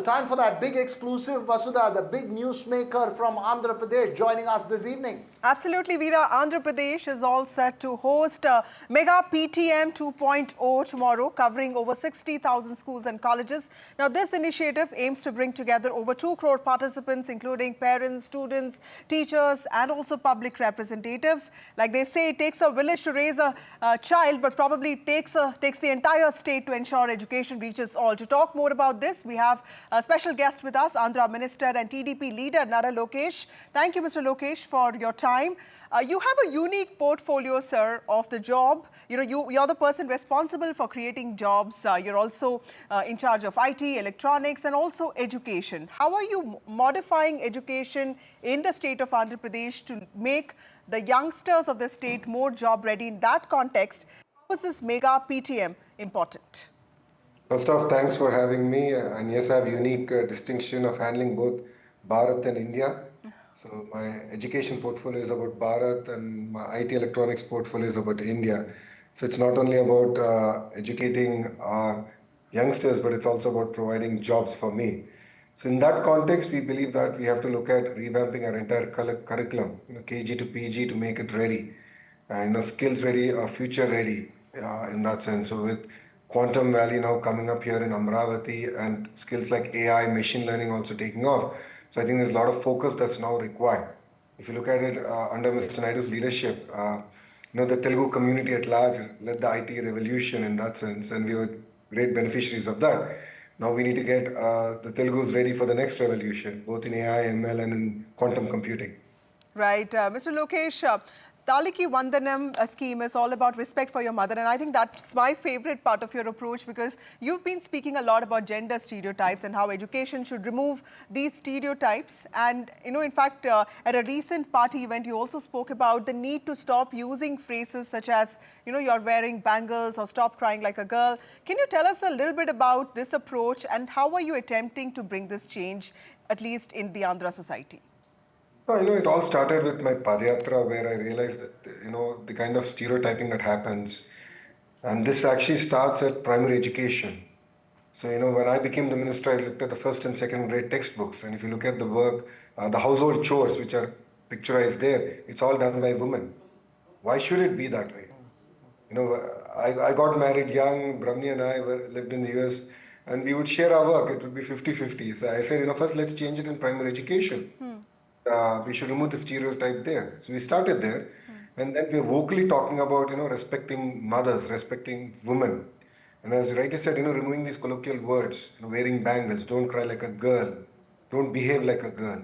Well, time for that big exclusive. Vasudha, the big newsmaker from Andhra Pradesh, joining us this evening. Absolutely, Veera. Andhra Pradesh is all set to host Mega PTM 2.0 tomorrow, covering over 60,000 schools and colleges. Now, this initiative aims to bring together over 2 crore participants, including parents, students, teachers, and also public representatives. Like they say, it takes a village to raise a child, but probably takes the entire state to ensure education reaches all. To talk more about this, we have a special guest with us, Andhra Minister and TDP leader Nara Lokesh. Thank you, Mr. Lokesh, for your time. You have a unique portfolio, sir, of the job. You're the person responsible for creating jobs. You're also in charge of IT, electronics, and also education. How are you modifying education in the state of Andhra Pradesh to make the youngsters of the state more job ready? In that context, how is this mega PTM important? First off, thanks for having me. And yes, I have unique distinction of handling both Bharat and India. So my education portfolio is about Bharat and my IT electronics portfolio is about India. So it's not only about educating our youngsters, but it's also about providing jobs for me. So in that context, we believe that we have to look at revamping our entire curriculum, KG to PG, to make it ready, and skills ready or future ready in that sense. So with Quantum Valley now coming up here in Amravati and skills like AI, machine learning also taking off. So I think there's a lot of focus that's now required. If you look at it under Mr. Naidu's leadership, the Telugu community at large led the IT revolution in that sense, and we were great beneficiaries of that. Now we need to get the Telugus ready for the next revolution, both in AI, ML, and in quantum computing. Right. Mr. Lokesh, Taliki Vandanam scheme is all about respect for your mother, and I think that's my favorite part of your approach, because you've been speaking a lot about gender stereotypes and how education should remove these stereotypes. And in fact, at a recent party event, you also spoke about the need to stop using phrases such as, you're wearing bangles or stop crying like a girl. Can you tell us a little bit about this approach and how are you attempting to bring this change, at least in the Andhra society? It all started with my Padyatra, where I realized that, the kind of stereotyping that happens. And this actually starts at primary education. So, when I became the minister, I looked at the first and second grade textbooks. And if you look at the work, the household chores, which are picturized there, it's all done by women. Why should it be that way? I got married young, Brahmi and I lived in the US, and we would share our work. It would be 50-50. So I said, first let's change it in primary education. We should remove the stereotype there. So we started there, and then we're vocally talking about, respecting mothers, respecting women. And as you rightly said, removing these colloquial words, wearing bangles, don't cry like a girl, don't behave like a girl,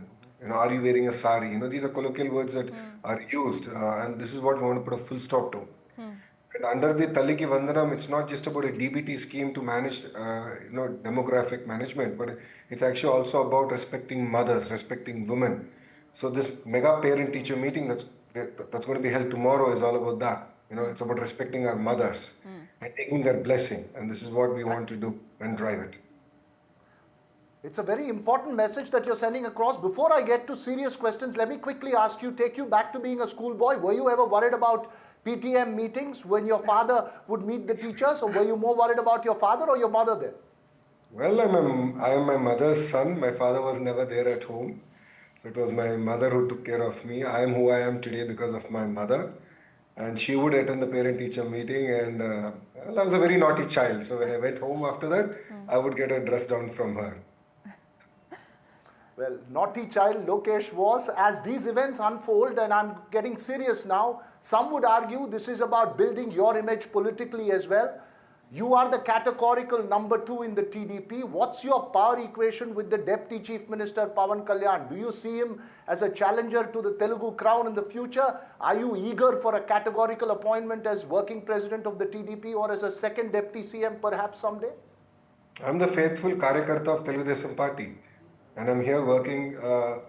are you wearing a sari? These are colloquial words that are used, and this is what we want to put a full stop to. And under the Taliki Vandanam, it's not just about a DBT scheme to manage, demographic management, but it's actually also about respecting mothers, respecting women. So this mega parent-teacher meeting that's going to be held tomorrow is all about that. It's about respecting our mothers and taking their blessing. And this is what we want to do and drive it. It's a very important message that you're sending across. Before I get to serious questions, let me quickly take you back to being a schoolboy. Were you ever worried about PTM meetings when your father would meet the teachers, or were you more worried about your father or your mother then? Well, I am my mother's son. My father was never there at home. So it was my mother who took care of me. I am who I am today because of my mother. And she would attend the parent-teacher meeting, and I was a very naughty child. So when I went home after that, I would get a dress down from her. Well, naughty child Lokesh was. As these events unfold, and I'm getting serious now, some would argue this is about building your image politically as well. You are the categorical number 2 in the TDP. What's your power equation with the Deputy Chief Minister Pawan Kalyan? Do you see him as a challenger to the Telugu crown in the future? Are you eager for a categorical appointment as working president of the TDP or as a second Deputy CM perhaps someday? I'm the faithful Karyakarta of Telugu Desam Party, and I'm here working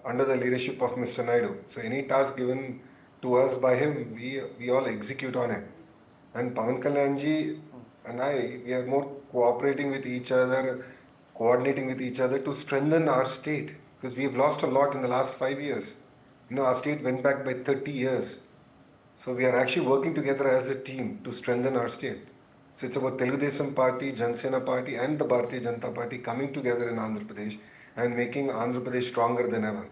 under the leadership of Mr. Naidu. So any task given to us by him, we all execute on it. And Pawan Kalyanji and we are more cooperating with each other, coordinating with each other to strengthen our state, because we have lost a lot in the last 5 years. Our state went back by 30 years. So we are actually working together as a team to strengthen our state. So it's about Telugu Desam Party, Jansena Party and the Bharatiya Janata Party coming together in Andhra Pradesh and making Andhra Pradesh stronger than ever.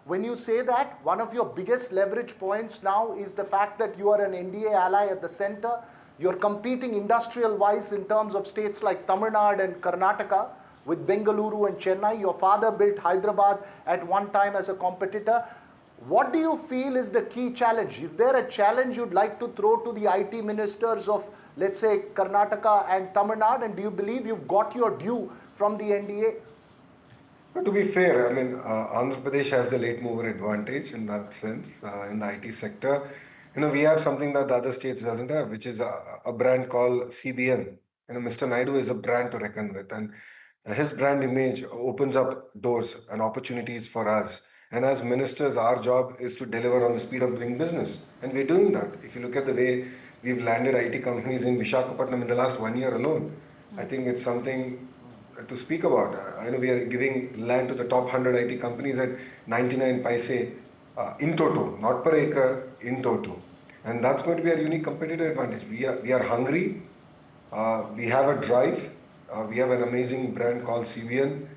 When you say that, one of your biggest leverage points now is the fact that you are an NDA ally at the center. You're competing industrial-wise in terms of states like Tamil Nadu and Karnataka with Bengaluru and Chennai. Your father built Hyderabad at one time as a competitor. What do you feel is the key challenge? Is there a challenge you'd like to throw to the IT ministers of, let's say, Karnataka and Tamil Nadu? And do you believe you've got your due from the NDA? But to be fair, I mean, Andhra Pradesh has the late mover advantage in that sense in the IT sector. We have something that the other states doesn't have, which is a brand called CBN. Mr. Naidu is a brand to reckon with, and his brand image opens up doors and opportunities for us. And as ministers, our job is to deliver on the speed of doing business, and we're doing that. If you look at the way we've landed IT companies in Visakhapatnam in the last 1 year alone, I think it's something to speak about. I know we are giving land to the top 100 IT companies at 99 paise in toto, not per acre, in toto. And that's going to be a unique competitive advantage. We are hungry, we have a drive, we have an amazing brand called CBN,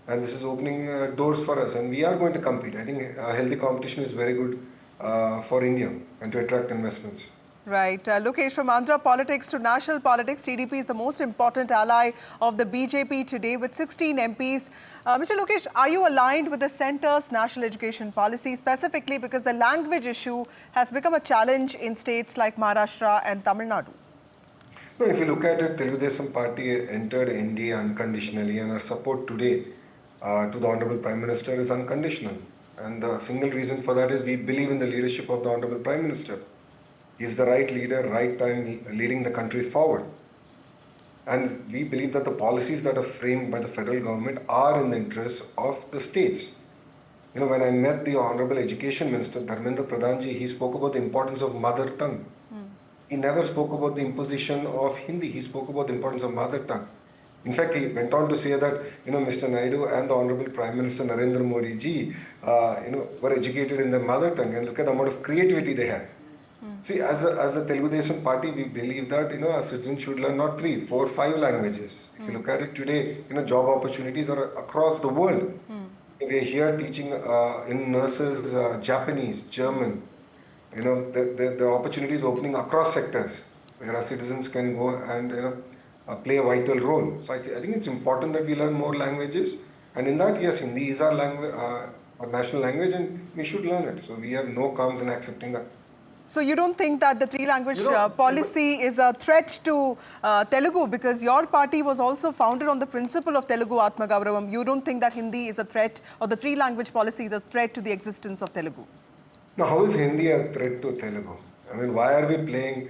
and this is opening doors for us, and we are going to compete. I think healthy competition is very good for India and to attract investments. Right. Lokesh, from Andhra politics to national politics, TDP is the most important ally of the BJP today with 16 MPs. Mr. Lokesh, are you aligned with the centre's national education policy, specifically because the language issue has become a challenge in states like Maharashtra and Tamil Nadu? No, if you look at it, Telugu Desam Party entered India unconditionally, and our support today to the Honorable Prime Minister is unconditional. And the single reason for that is we believe in the leadership of the Honorable Prime Minister. He is the right leader, right time, leading the country forward. And we believe that the policies that are framed by the federal government are in the interest of the states. When I met the Honorable Education Minister, Dharmendra Pradhanji, he spoke about the importance of mother tongue. He never spoke about the imposition of Hindi. He spoke about the importance of mother tongue. In fact, he went on to say that, Mr. Naidu and the Honorable Prime Minister Narendra Modi ji, were educated in their mother tongue, and look at the amount of creativity they had. See, as a Telugu Desam Party, we believe that, a citizen should learn not 3, 4, 5 languages. If you look at it today, job opportunities are across the world. We are here teaching in nurses, Japanese, German. The opportunities opening across sectors where our citizens can go and, play a vital role. So I think it's important that we learn more languages. And in that, yes, Hindi is our language, our national language, and we should learn it. So we have no qualms in accepting that. So you don't think that the three-language policy is a threat to Telugu, because your party was also founded on the principle of Telugu Atmagauravam. You don't think that Hindi is a threat, or the three-language policy is a threat to the existence of Telugu? Now, how is Hindi a threat to Telugu? I mean, why are we playing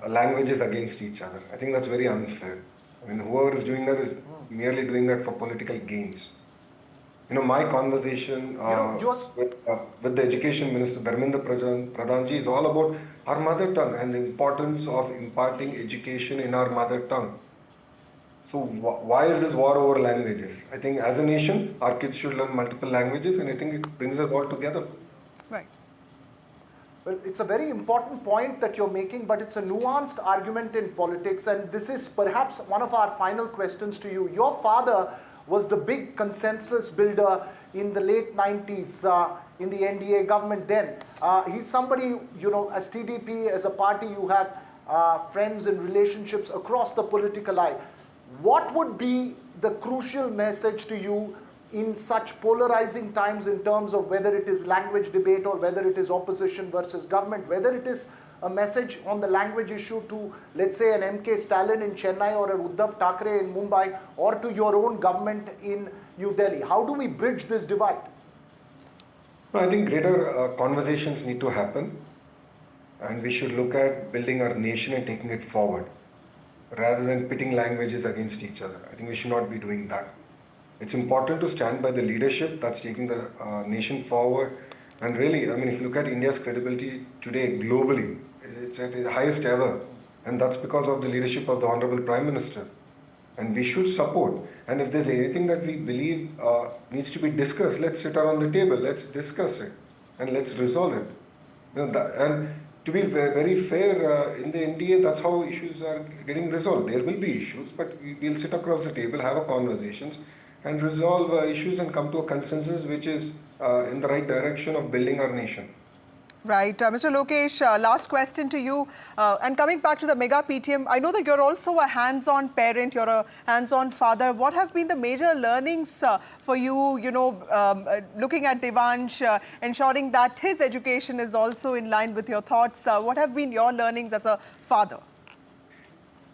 languages against each other? I think that's very unfair. I mean, whoever is doing that is merely doing that for political gains. My conversation with the Education Minister, Dharmendra Pradhanji, is all about our mother tongue and the importance of imparting education in our mother tongue. So why is this war over languages? I think as a nation, our kids should learn multiple languages, and I think it brings us all together. Right. Well, it's a very important point that you're making, but it's a nuanced argument in politics, and this is perhaps one of our final questions to you. Your father was the big consensus builder in the late 90s in the NDA government then. He's somebody, as TDP, as a party, you have friends and relationships across the political aisle. What would be the crucial message to you in such polarizing times in terms of whether it is language debate or whether it is opposition versus government, whether it is a message on the language issue to, let's say, an MK Stalin in Chennai or an Uddhav Thackeray in Mumbai, or to your own government in New Delhi? How do we bridge this divide? I think greater conversations need to happen, and we should look at building our nation and taking it forward rather than pitting languages against each other. I think we should not be doing that. It's important to stand by the leadership that's taking the nation forward. And really, I mean, if you look at India's credibility today globally, it's at the highest ever. And that's because of the leadership of the Honorable Prime Minister. And we should support. And if there's anything that we believe needs to be discussed, let's sit around the table, let's discuss it, and let's resolve it. And to be very fair, in the NDA, that's how issues are getting resolved. There will be issues, but we'll sit across the table, have a conversations, and resolve issues and come to a consensus which is in the right direction of building our nation. Right. Mr. Lokesh, last question to you. And coming back to the mega PTM, I know that you're also a hands-on parent, you're a hands-on father. What have been the major learnings for you, looking at Devansh, ensuring that his education is also in line with your thoughts? What have been your learnings as a father?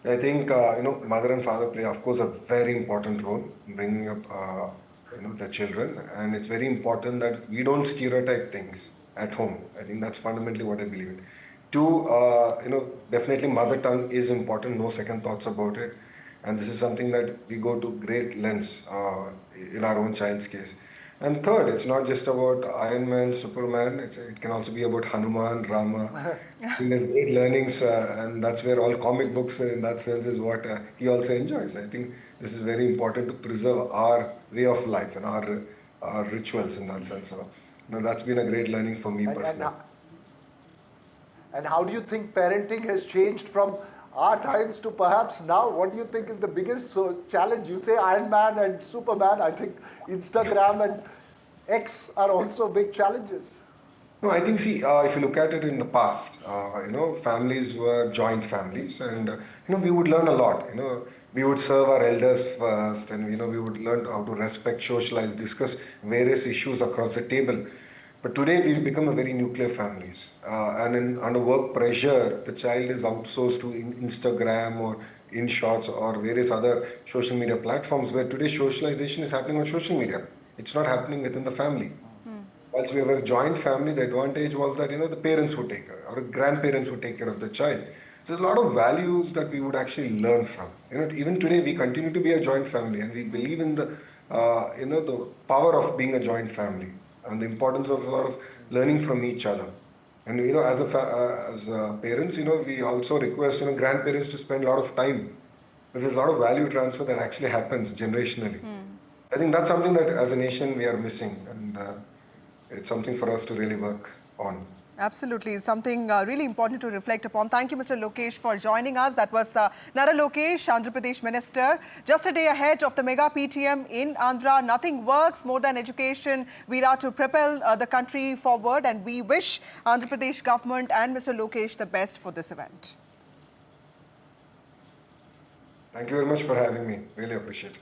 I think, mother and father play, of course, a very important role in bringing up, the children. And it's very important that we don't stereotype things at home. I think that's fundamentally what I believe in. Two, definitely mother tongue is important, no second thoughts about it. And this is something that we go to great lengths in our own child's case. And third, it's not just about Iron Man, Superman, it can also be about Hanuman, Rama. I think there's great learnings, and that's where all comic books, in that sense, is what he also enjoys. I think this is very important to preserve our way of life and our rituals in that sense. So, that's been a great learning for me personally. And how do you think parenting has changed from our times to perhaps now? What do you think is the biggest challenge? You say Iron Man and Superman. I think Instagram and X are also big challenges. No, I think, see, if you look at it in the past, families were joint families, and we would learn a lot. We would serve our elders first, and we would learn how to respect, socialize, discuss various issues across the table. But today we've become a very nuclear families, and under work pressure, the child is outsourced to Instagram or InShots or various other social media platforms, where today socialization is happening on social media. It's not happening within the family. Whilst we were a joint family, the advantage was that the parents would take care, or grandparents would take care of the child. So there's a lot of values that we would actually learn from. Even today we continue to be a joint family, and we believe in the the power of being a joint family and the importance of a lot of learning from each other. And as parents, we also request grandparents to spend a lot of time, because there's a lot of value transfer that actually happens generationally. I think that's something that as a nation we are missing, and it's something for us to really work on. Absolutely, something really important to reflect upon. Thank you, Mr. Lokesh, for joining us. That was Nara Lokesh, Andhra Pradesh Minister. Just a day ahead of the mega PTM in Andhra. Nothing works more than education. We are to propel the country forward, and we wish Andhra Pradesh government and Mr. Lokesh the best for this event. Thank you very much for having me. Really appreciate it.